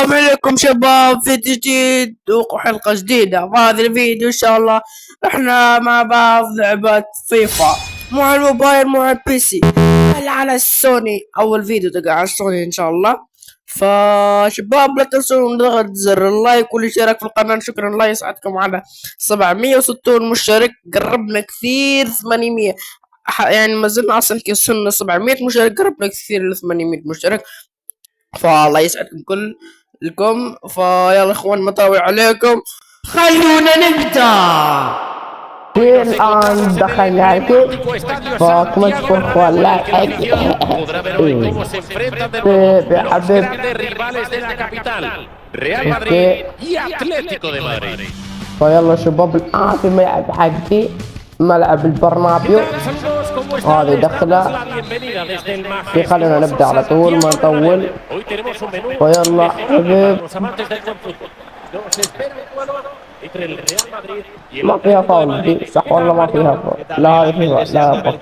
السلام عليكم شباب، فيديو جديد وحلقة جديدة. فهذا الفيديو ان شاء الله احنا مع بعض لعبة فيفا، مو على الموبايل مو على البي سي، بل على السوني. اول فيديو تلقى على السوني ان شاء الله. فشباب لا تنسوا ضغط زر اللايك والاشتراك في القناة. شكرا، الله يسعدكم. على 760 مشترك، قربنا كثير 800. يعني ما زلنا اصلا كسرنا 700 مشترك، قربنا كثير ل 800 مشترك. فالله يسعدكم كلكم. فيلا اخوان، ما طاوي عليكم، خلونا نبدا. الآن دخلنا على الكيك فكما تشوفون اخوان لاعب حبيب فيلا شباب الآن في ملعب حقي، ملعب البرنابيو هذه دخله. خلونا نبدأ على طول ما نطول. فيلا حبيب، ما فيها فاول دي صح والله؟ ما فيها فاول. لا هذه فيها، لا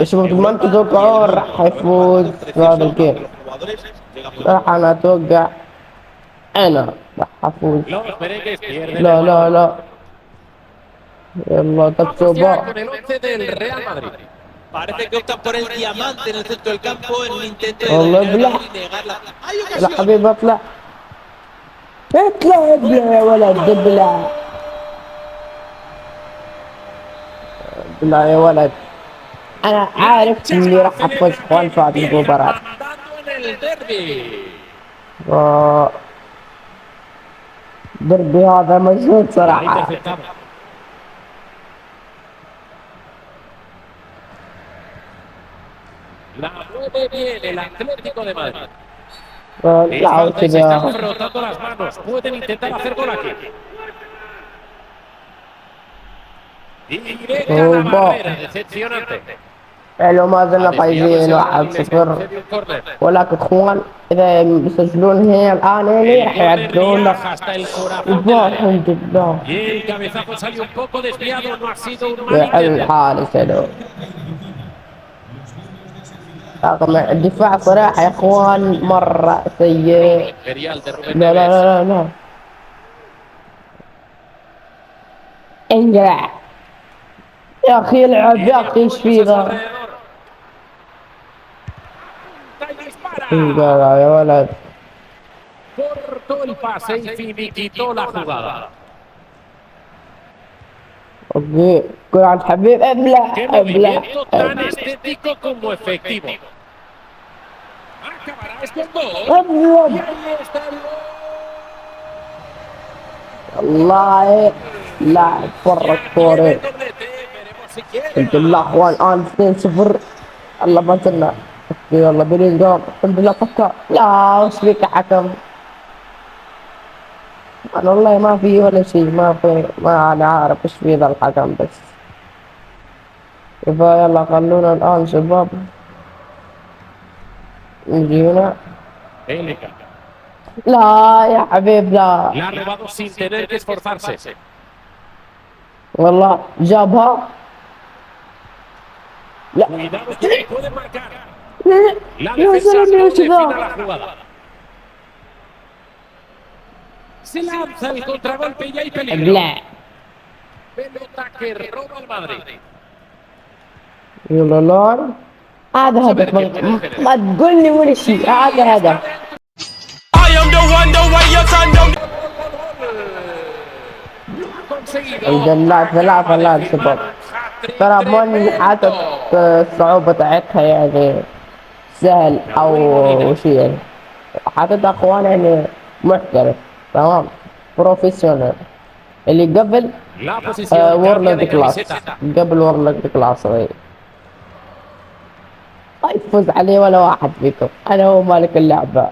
يا شباب ما تتوقعون راح يفوز في هذا الجيم. راح انا اتوقع انا راح افوز. لا لا لا يلا تكتبوا. Parece que optan por el diamante en el centro del campo en un intento de والله ابلع. لا حبيبي اطلع اطلع ابلع يا ولد، ابلع ابلع يا ولد. انا عارف اني راح افوز اخوان في هذه المباراة. دربي هذا مجهود صراحة. La mueve bien el Atlético de Madrid. لا Se están frotando las manos. Pueden intentar hacer gol aquí. Directa la barrera, decepcionante. لو ما زلنا فايزين 1-0، ولكن اخوان اذا يسجلون هنا الان هنا راح يعدلون لك. الحمد لله يحل الحال سلو. رغم الدفاع صراحة يا اخوان مرة سيء. لا لا لا لا انقلع يا اخي، العب يا اخي، ايش في ذا؟ انقلع يا ولد. اوكي قول عن حبيب ابلع ابلع. والله لاعب برا الكورة. الحمد لله اخوان الان 2-0. الله ما زلنا. يلا بلينجهام الحمد لله فكر. لا وش فيك يا حكم؟ انا والله ما في ولا شيء، ما انا عارف ايش في ذا الحكم بس. يلا خلونا الان شباب نجي هنا. لا يا حبيب لا والله جابها. لا يا سلام ايش ذا؟ Se lanza el contragolpe y hay peligro. ابلع. Pelota que roba el Madrid. يلا لون هذا هدف. ما تقول لي ولا شيء، هذا هدف. الحمد لله 3 لا شباب. ترى ما حاطط الصعوبة تاعتها يعني سهل او شيء، يعني حاطط اخوان يعني محترف تمام بروفيسيونال. اللي قبل وورلد كلاس، قبل وورلد كلاس ما يفوز عليه ولا واحد فيكم. انا هو مالك اللعبة.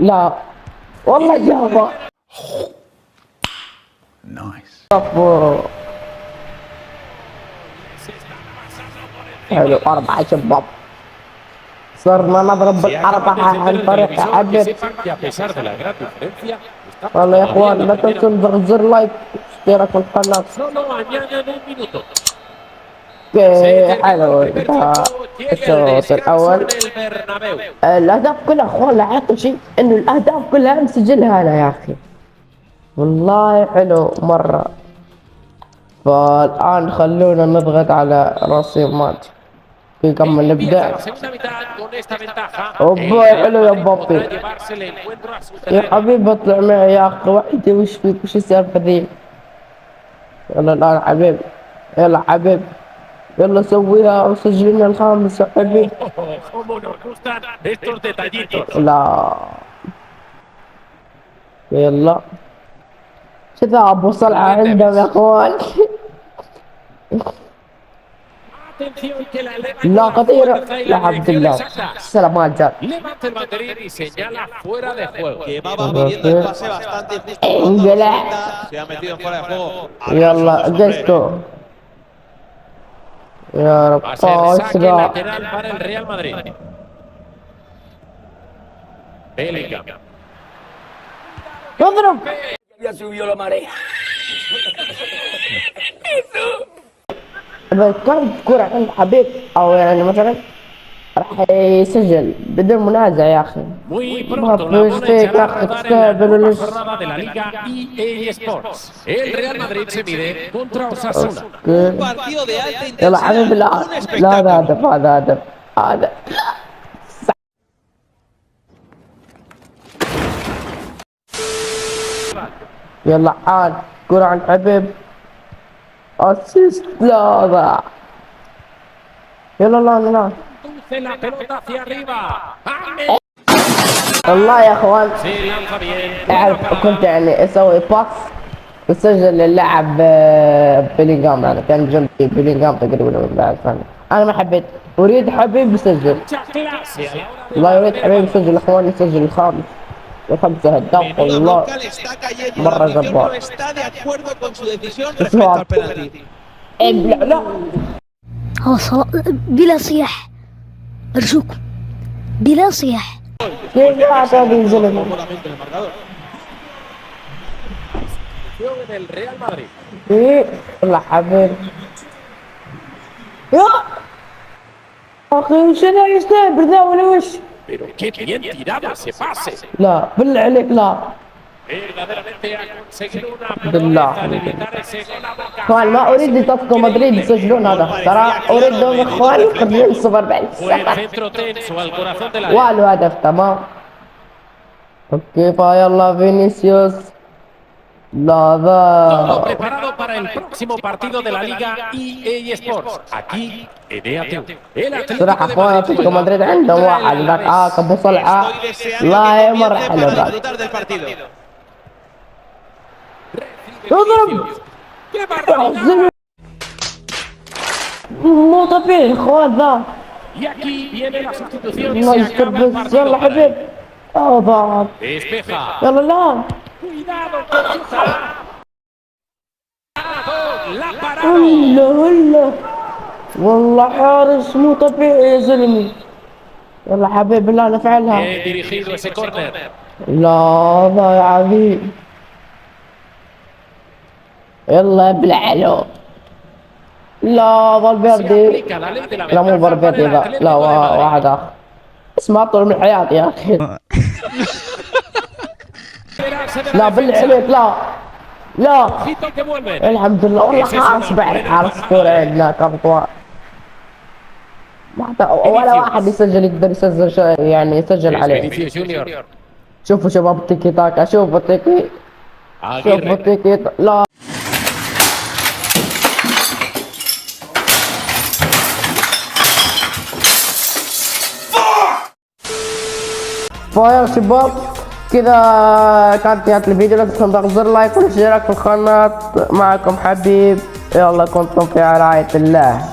لا والله جابه. نايس. حلو 4 شباب. صرنا نضرب بالأربعة عن طريق حبيب. والله يا اخوان لا تنسوا ضغط زر لايك اشتراك في القناة. اوكي حلو انتهى الشوط الاول. الاهداف كلها اخوان لاحظتوا شيء انه الاهداف كلها مسجلها انا يا اخي والله حلو مره. فالان خلونا نضغط على رسيمات قبل نبدا. اوبا حلو يا بابي يا حبيبي اطلع معي يا اخي وحدي. وش فيك وش السالفه ذي؟ يلا الان حبيبي يلا حبيبي يلا سويها وسجل لنا الخامس يا حبيبي. لا يلا كذا ابو صلعه عندهم يا اخوان. لا خطيرة لا عبد الله سلامات جات. انقلع يلا قسطو يا رب اسرع. اضرب Ya subió la marea. بس كانت كرة عند حبيب او يعني مثلا راح يسجل بدون منازع يا اخي. ما فيش فيك يا اخي تستهبل ولا يلا حبيبي لا لا هذا هدف هذا هدف هذا. يلا عاد كرة عند حبيب اسيست لا ضاع. يلا لا لا والله يا اخوان اعرف كنت يعني اسوي باس وسجل للاعب بيلينغهام. يعني كان جنبي بيلينغهام تقريبا من بعد ثاني. انا ما حبيت اريد حبيب يسجل والله يريد حبيب يسجل اخوان يسجل الخامس وخمسة هداف والله مرة جبار. لا لا بلا صياح ارجوكم بلا صياح. كيف هذا الزلمة؟ ايه والله حبيب يا اخي وش انا يستهبل ذا ولا وش؟ لا بالله عليك لا بالله اخوان ما اريد اتلتيكو مدريد يسجلون هذا ترى اريدهم اخوان يخرجون صفر بعد والو هدف تمام. اوكي فيلا فينيسيوس لا ذا صراحة اخوان اتلتيكو مدريد عندهم واحد ذاك ابو صلعة لا يمر حلو ذاك. اضرب مو طبيعي اخوان ذا الله يستر بس. يلا حبيب ضاع يلا لا هلا هلا والله حارس مو طبيعي يا زلمي. يلا حبيبي لا نفعلها لا ضايع ذي. يلا بالعلو لا فالفيردي لا مو فالفيردي لا واحد اخر اسمه اطول من حياتي يا اخي. لا بالله عليك لا لا الحمد لله والله خلاص بعرف حارس كورة عندنا كرطوان ولا واحد يسجل يقدر يسجل يعني يسجل عليه. شوفوا شباب تيكي تاكا شوفوا تيكي شوفوا تيكي لا فيا شباب كذا كانت نهاية الفيديو. لا تنسوا تضغطوا زر لايك والاشتراك في القناة. معكم حبيب يلا كنتم في رعاية الله.